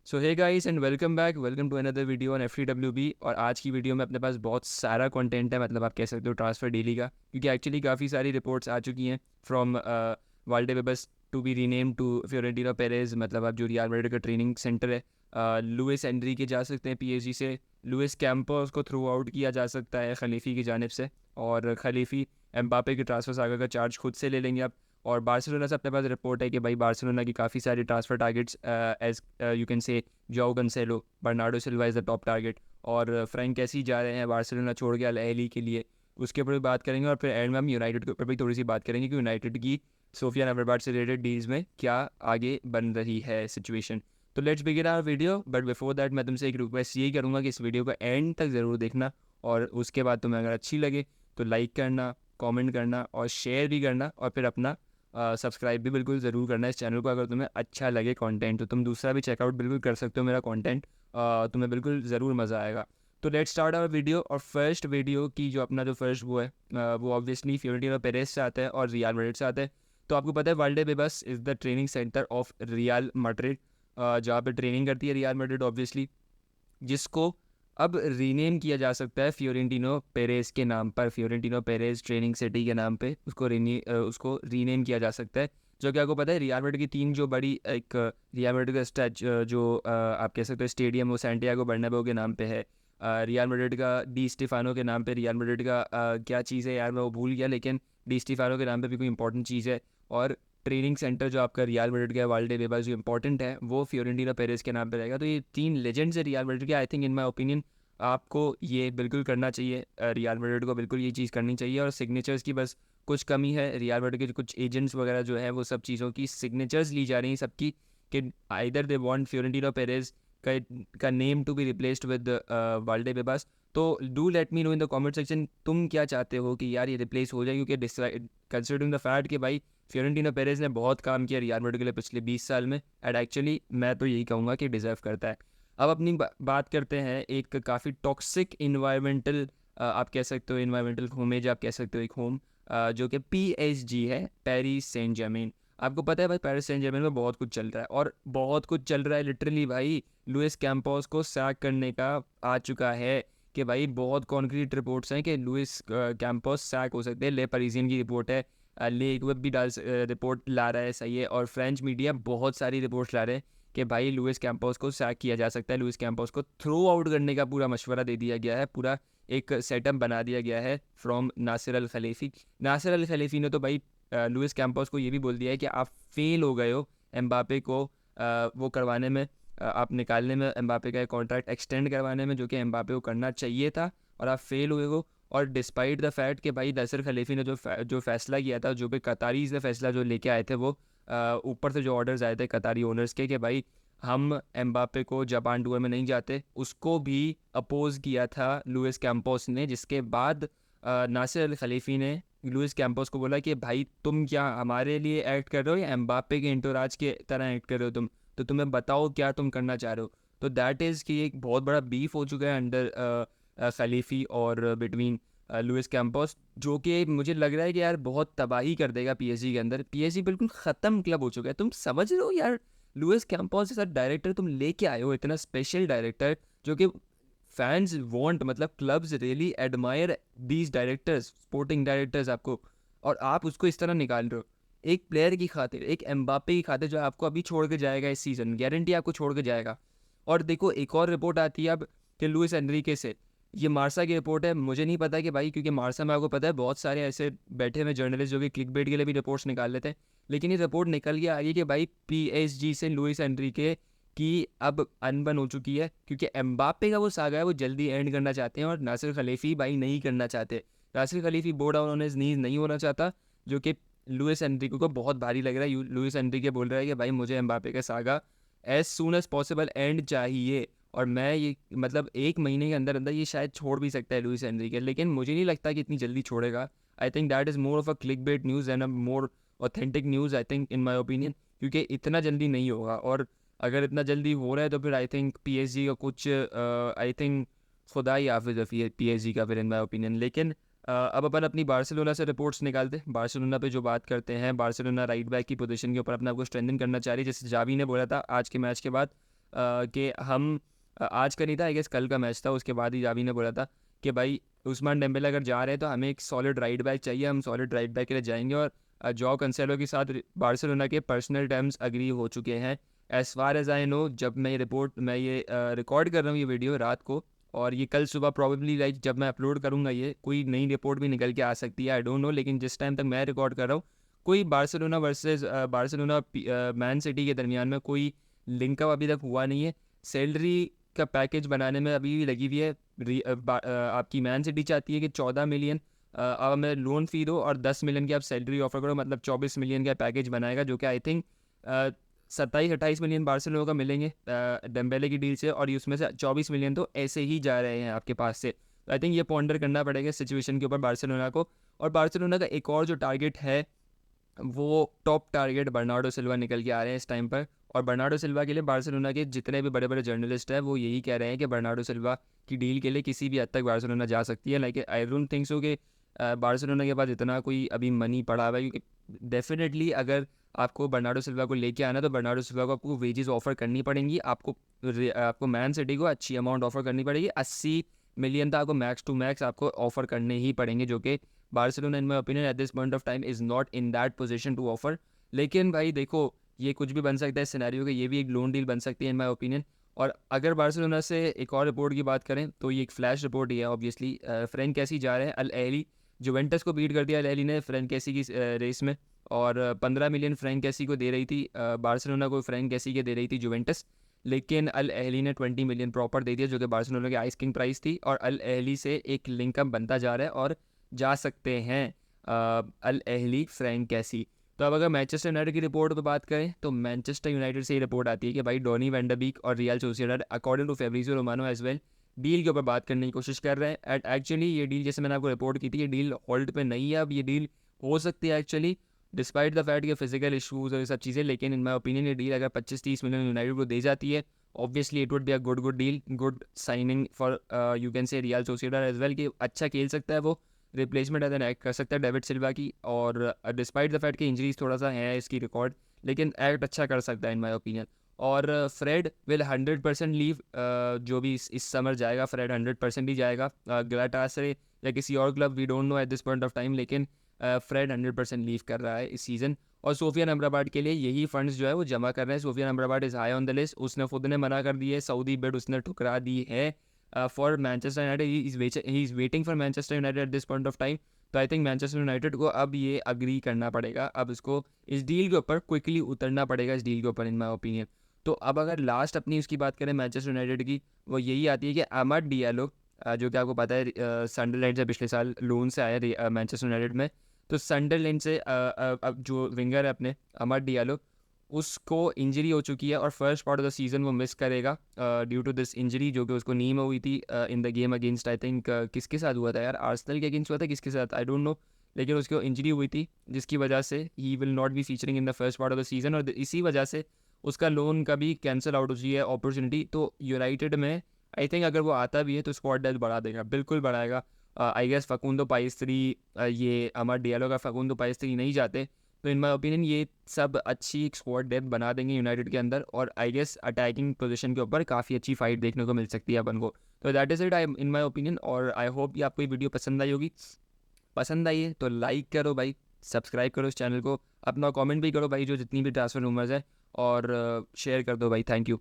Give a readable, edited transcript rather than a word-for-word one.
So hey guys and welcome to another video on FTWB। और आज की video में अपने पास बहुत सारा कंटेंट है, मतलब आप कह सकते हो ट्रांसफ़र डेली का, क्योंकि एक्चुअली काफ़ी सारी रिपोर्ट्स आ चुकी हैं from Valdebebas to be rename to Florentino Perez. मतलब अब जो रियल मैड्रिड का ट्रेनिंग सेंटर है, लुइस एनरी के जा सकते हैं PSG से, लुइस कैंपोस को थ्रू आउट किया जा सकता है खलीफी की जानिब से, और खलीफी एम्बापे के ट्रांसफ़र सागा का चार्ज खुद से ले लेंगे अब। और बार्सिलोना से अपने पास रिपोर्ट है कि भाई बार्सिलोना की काफ़ी सारी transfer targets as you can say Joao Cancelo, Bernardo Silva is the top target, और फ्रैंक कैसी जा रहे हैं बार्सिलोना छोड़ के अल अहली के लिए, उसके ऊपर भी बात करेंगे। और फिर एंड में हम यूनाइटेड के ऊपर भी थोड़ी सी बात करेंगे कि यूनाइटेड की सोफिया अम्राबात से रिलेटेड डील्स में क्या आगे बन रही है सिचुएशन। तो let's begin our video, but before that मैं तुमसे एक रिक्वेस्ट यही करूँगा कि इस वीडियो को एंड तक ज़रूर देखना, और उसके बाद तुम्हें अगर अच्छी लगे तो लाइक करना, कमेंट करना और शेयर भी करना, और फिर अपना सब्सक्राइब भी बिल्कुल ज़रूर करना इस चैनल को। अगर तुम्हें अच्छा लगे कंटेंट तो तुम दूसरा भी चेकआउट बिल्कुल कर सकते हो मेरा कंटेंट, तुम्हें बिल्कुल ज़रूर मज़ा आएगा। तो लेट्स स्टार्ट आवर वीडियो। और फर्स्ट वीडियो की जो अपना जो फर्स्ट वो है, वो ऑब्वियसली फ्लोरेंटिनो पेरेज से आता है और रियल मैड्रिड से आता है। तो आपको पता है Valdebebas is the training centre of Real Madrid, जहाँ पे ट्रेनिंग करती है रियल मैड्रिड ऑब्वियसली, जिसको अब रीनेम किया जा सकता है फ्योरेंटिनो पेरेज के नाम पर। फ्योरेंटिनो पेरेज ट्रेनिंग सिटी के नाम पे उसको रीनेम किया जा सकता है। जो कि आपको पता है रियल मैड्रिड की तीन जो बड़ी एक रियल मैड्रिड का जो आप कह सकते हो स्टेडियम, वो सैंटियागो बर्नाब्यू के नाम पे है। रियल मैड्रिड का डी स्टिफानो के नाम पे, रियल मैड्रिड का क्या चीज़ है यार मैं वो भूल गया, लेकिन डी स्टिफानो के नाम पे भी कोई इंपॉर्टेंट चीज़ है। और ट्रेनिंग सेंटर जो आपका रियल मैड्रिड का वाल्डेबेबस जो इंपॉर्टेंट है वो फ्योरेंटिनो पेरेज के नाम पे रहेगा। तो ये तीन लेजेंड्स है रियल मैड्रिड के। I think in my opinion आपको ये बिल्कुल करना चाहिए, रियल मैड्रिड को बिल्कुल ये चीज़ करनी चाहिए। और सिग्नेचर्स की बस कुछ कमी है, रियल मैड्रिड के जो कुछ एजेंट्स वगैरह जो है वो सब चीज़ों की सिग्नेचर्स ली जा रही हैं सबकी, कि either they want Florentino Perez का name to be replaced with Valdebebas. तो do let me know in the comment section तुम क्या चाहते हो कि यार ये रिप्लेस हो जाए, क्योंकि कंसिडरिंग द फैक्ट कि भाई फ्योरेंटिनो पेरेज ने बहुत काम किया रियल मैड्रिड के लिए पिछले 20 साल में, एंड एक्चुअली मैं तो यही कहूँगा कि डिज़र्व करता है। अब अपनी बात करते हैं एक काफ़ी टॉक्सिक इन्वायरमेंटल, आप कह सकते हो इन्वायरमेंटल होमेज, आप कह सकते हो एक होम, जो कि PSG है, पेरिस सेंट जर्मेन। आपको पता है भाई पेरिस सेंट जर्मेन में बहुत कुछ चल रहा है, और बहुत कुछ चल रहा है लिटरली भाई। लुइस कैंपोस को सैक करने का आ चुका है, कि भाई बहुत कॉन्क्रीट रिपोर्ट्स हैं कि लुइस कैंपोस सैक हो सकते हैं। ले परीजियन की रिपोर्ट है, लेक वेब भी रिपोर्ट ला रहा है, सही है, और फ्रेंच मीडिया बहुत सारी रिपोर्ट्स ला रहे हैं कि भाई लुइस कैंपोस को सैक किया जा सकता है। लुइस कैंपोस को थ्रो आउट करने का पूरा मशवरा दे दिया गया है, पूरा एक सेटअप बना दिया गया है फ्रॉम नासिर अल खलीफी। नासिर अल खलीफी ने तो भाई लुइस कैंपोस को ये भी बोल दिया है कि आप फेल हो गए हो एम्बापे को वो करवाने में, आप निकालने में, एम्बापे का कॉन्ट्रैक्ट एक्सटेंड करवाने में, जो कि एम्बापे को करना चाहिए था, और आप फेल हुए हो। और डिस्पाइट द फैक्ट कि भाई नासिर खलीफी ने जो फैसला किया था, जो भी कतारीज ने फैसला जो लेके आए थे, वो ऊपर से जो ऑर्डर्स आए थे कतारी ओनर्स के, कि भाई हम एम्बापे को जापान टूर में नहीं जाते, उसको भी अपोज किया था लुइस कैंपोस ने। जिसके बाद नासिर अल खलीफी ने लुइस कैंपोस को बोला कि भाई तुम क्या हमारे लिए एक्ट कर रहे हो या एम्बापे के इंटोराज के तरह एक्ट कर रहे हो तुम, तो तुम्हें बताओ क्या तुम करना चाह रहे हो। तो दैट इज़ कि एक बहुत बड़ा बीफ हो चुका है अंडर खलीफी और बिटवीन लुइस कैंपोस, जो कि मुझे लग रहा है कि यार बहुत तबाही कर देगा PSG के अंदर। PSG बिल्कुल ख़त्म क्लब हो चुका है, तुम समझ रहे हो यार। लुइस कैंपोस जैसा डायरेक्टर तुम लेके आए हो, इतना स्पेशल डायरेक्टर, जो कि फैंस वांट, मतलब clubs really admire these directors, sporting directors आपको, और आप उसको इस तरह निकाल रहे हो एक प्लेयर की खातिर, एक एम्बापे की खातिर, जो आपको अभी छोड़ के जाएगा इस सीज़न, गारंटी आपको छोड़ के जाएगा। और देखो एक और रिपोर्ट आती है अब कि लुइस एनरिके से, ये मार्सा की रिपोर्ट है, मुझे नहीं पता कि भाई, क्योंकि मार्सा में आपको पता है बहुत सारे ऐसे बैठे हुए जर्नलिस्ट जो कि क्लिकबेट के लिए भी रिपोर्ट्स निकाल लेते हैं, लेकिन ये रिपोर्ट निकल के आ रही है कि भाई PSG से लुइस एनरिके की अब अनबन हो चुकी है, क्योंकि एम्बापे का वो सागा है वो जल्दी एंड करना चाहते हैं, और नासिर खलीफी भाई नहीं करना चाहते। नासिर खलीफी बो डाउन ऑन हिज नीज नहीं होना चाहता, जो कि लुइस एनरिके को बहुत भारी लग रहा है। लुइस एनरिके बोल रहा है कि भाई मुझे एम्बापे का saga as soon as possible and चाहिए, और मैं ये मतलब 1 महीने के अंदर अंदर ये शायद छोड़ भी सकता है लुइस एनरिके, लेकिन मुझे नहीं लगता कि इतनी जल्दी छोड़ेगा। I think that is more of a click bait news and a more authentic news, I think in my opinion, क्योंकि इतना जल्दी नहीं होगा। और अगर इतना जल्दी हो रहा है तो फिर आई थिंक PSG का कुछ आई थिंक खुदा ही हाफिज़ है PSG का फिर इन माई ओपिनियन। लेकिन अब अपन अपनी बार्सिलोना से रिपोर्ट्स निकालते हैं। बार्सिलोना पे जो बात करते हैं, बार्सिलोना राइट बैक की पोजीशन के ऊपर अपने आपको स्ट्रेंथन करना चाह रही है, जैसे जावी ने बोला था आज के मैच के बाद। कि हम आज का नहीं था, आई गेस कल का मैच था, उसके बाद ही जावी ने बोला था कि भाई उस्मान डेम्बेले अगर जा रहे हैं तो हमें एक सॉलिड राइट बैक चाहिए, हम सॉलिड राइट बैक के लिए जाएंगे। और जॉ कंसेलो के साथ बार्सिलोना के पर्सनल टर्म्स अग्री हो चुके हैं as far as I know. जब मैं ये रिकॉर्ड कर रहा हूँ ये वीडियो रात को, और ये कल सुबह प्रॉबेबली लाइक जब मैं अपलोड करूँगा ये कोई नई रिपोर्ट भी निकल के आ सकती है, आई डोंट नो। लेकिन जिस टाइम तक मैं रिकॉर्ड कर रहा हूँ कोई Barcelona versus Barcelona man city के दरमियान में कोई लिंकअप अभी तक हुआ नहीं है। सैलरी का पैकेज बनाने में अभी भी लगी हुई है। आपकी मैन सिटी चाहती है कि 14 मिलियन अब हमें लोन फी दो और 10 मिलियन की आप सैलरी ऑफर करो, मतलब 24 मिलियन का पैकेज बनाएगा, जो कि आई थिंक 27-28 मिलियन बार्सिलोना का मिलेंगे डेम्बेले की डील से, और ये उसमें से 24 मिलियन तो ऐसे ही जा रहे हैं आपके पास से। तो आई थिंक ये पॉन्डर करना पड़ेगा सिचुएशन के ऊपर बार्सिलोना को। और बार्सिलोना का एक और जो टारगेट है वो टॉप टारगेट बर्नार्डो सिल्वा निकल के आ रहे हैं इस टाइम पर। और बर्नार्डो सिल्वा के लिए बार्सिलोना के जितने भी बड़े बड़े जर्नलिस्ट हैं वो यही कह रहे हैं कि बर्नार्डो सिल्वा की डील के लिए किसी भी हद तक बार्सिलोना जा सकती है। Like I don't think so कि बार्सिलोना के पास इतना कोई अभी मनी पड़ा हुआ है, क्योंकि डेफिनेटली अगर आपको बर्नार्डो सिल्वा को लेके आना तो बर्नार्डो सिल्वा को आपको वेजेस ऑफर करनी पड़ेंगी, आपको मैन सिटी को अच्छी अमाउंट ऑफर करनी पड़ेगी। 80 मिलियन तक आपको मैक्स टू मैक्स आपको ऑफर करने ही पड़ेंगे, जो कि Barcelona in my opinion at this point of time is not in that position to offer. लेकिन भाई देखो ये कुछ भी बन सकता है सिनेरियो के, ये भी एक लोन डील बन सकती है इन माई ओपिनियन। और अगर बार्सिलोना से एक और रिपोर्ट की बात करें तो ये एक फ्लैश रिपोर्ट ही है ऑब्वियसली। फ्रैंक कैसी जा रहे हैं अल अहली, जुवेंटस को बीट कर दिया अल अहली ने फ्रैंक कैसी की रेस में, और 15 मिलियन फ्रैंक कैसी को दे रही थी बार्सिलोना को, फ्रैंक कैसी के दे रही थी जुवेंटस। लेकिन अल अहली ने 20 मिलियन प्रॉपर दे दिया, जो कि बार्सिलोना की आइस किंग प्राइस थी। और अल अहली से एक लिंकअप बनता जा रहा है और जा सकते हैं अल अहली फ्रैंक कैसी। तो अब अगर मैनचेस्टर यूनाइटेड की रिपोर्ट पर बात करें तो मैनचेस्टर यूनाइटेड से ये रिपोर्ट आती है कि भाई डॉनी वैन डर बीक और Real Sociedad according to Fabrizio Romano as well deal के ऊपर बात करने की कोशिश कर रहे हैं। एट एक्चुअली ये डील जैसे मैंने आपको रिपोर्ट की थी ये डील होल्ड पे नहीं है, अब ये डील हो सकती है एक्चुअली डिस्पाइट द फैक्ट के फिजिकल इशूज़ और ये सब चीज़ें। लेकिन इन माई ओपिनियन ये डील अगर 25-30 मिलियन यूनाइटेड को दे जाती है obviously it would be a good deal, good signing for you can say Real Sociedad as well, कि अच्छा खेल सकता है वो, रिप्लेसमेंट एज एन एक्ट कर सकता है डेविड सिल्वा की। और डिस्पाइट द फैक्ट कि इंजरीज थोड़ा सा है इसकी रिकॉर्ड, लेकिन एक्ट अच्छा कर सकता है इन माई ओपिनियन। और फ्रेड विल 100% लीव, जो भी इस समर जाएगा फ्रेड 100% ही जाएगा गलाटासरे या किसी और club, we don't know at this point of time. लेकिन फ्रेड 100% लीव कर रहा है इस सीज़न। और सोफियान अमराबाद के लिए यही फंड्स जो है वो जमा कर रहे हैं। Sofyan Amrabat is high on the list, उसने खुद ने मना कर दी है, सऊदी बिड उसने ठुकरा दी है for Manchester United, he is waiting for Manchester United eight this point of time. तो आई थिंक मैनचेस्टर यूनाइटेड को अब ये अग्री करना पड़ेगा, अब इसको इस डील के ऊपर क्विकली उतरना पड़ेगा इस डील के ऊपर इन माई ओपिनियन। तो अब अगर लास्ट अपनी उसकी बात करें मैनचेस्टर यूनाइटेड की, वो यही आती है कि अमर डियालो जो कि आपको पता है सनडरलैंड से पिछले साल लोन से आया मैनचेस्टर यूनाइटेड में। तो सनडरलैंड से अब जो विंगर है अपने अमर डियालो, उसको इंजरी हो चुकी है और first part of the season वो मिस करेगा ड्यू टू दिस इंजरी, जो कि उसको नी में हुई थी in the game against I think किसके साथ हुआ था यार, आर्सेनल के अगेंस्ट हुआ था किसके साथ आई डोंट नो। लेकिन उसको इंजरी हुई थी जिसकी वजह से he will not be featuring in the first part of the season, और इसी वजह से उसका लोन का भी कैंसिल आउट हो चुकी है अपॉर्चुनिटी। तो यूनाइटेड में आई थिंक अगर वो आता भी है तो स्क्वाड डेप्थ बढ़ा देगा, बिल्कुल बढ़ाएगा। आई गेस फकुंदो पाइस्त्री, ये अमर डियालो का फकुंदो पाइस्त्री नहीं जाते, तो इन माई ओपिनियन ये सब अच्छी एक स्क्वाड डेप्थ बना देंगे यूनाइटेड के अंदर। और आई गेस अटैकिंग पोजीशन के ऊपर काफ़ी अच्छी फाइट देखने को मिल सकती है अपन को। तो that is it I in my opinion. और आई होप ये आपको ये वीडियो पसंद आई होगी, पसंद आई है तो लाइक करो भाई, सब्सक्राइब करो इस चैनल को, अपना कमेंट भी करो भाई जो जितनी भी ट्रांसफर रूमर्स है, और शेयर कर दो भाई। Thank you.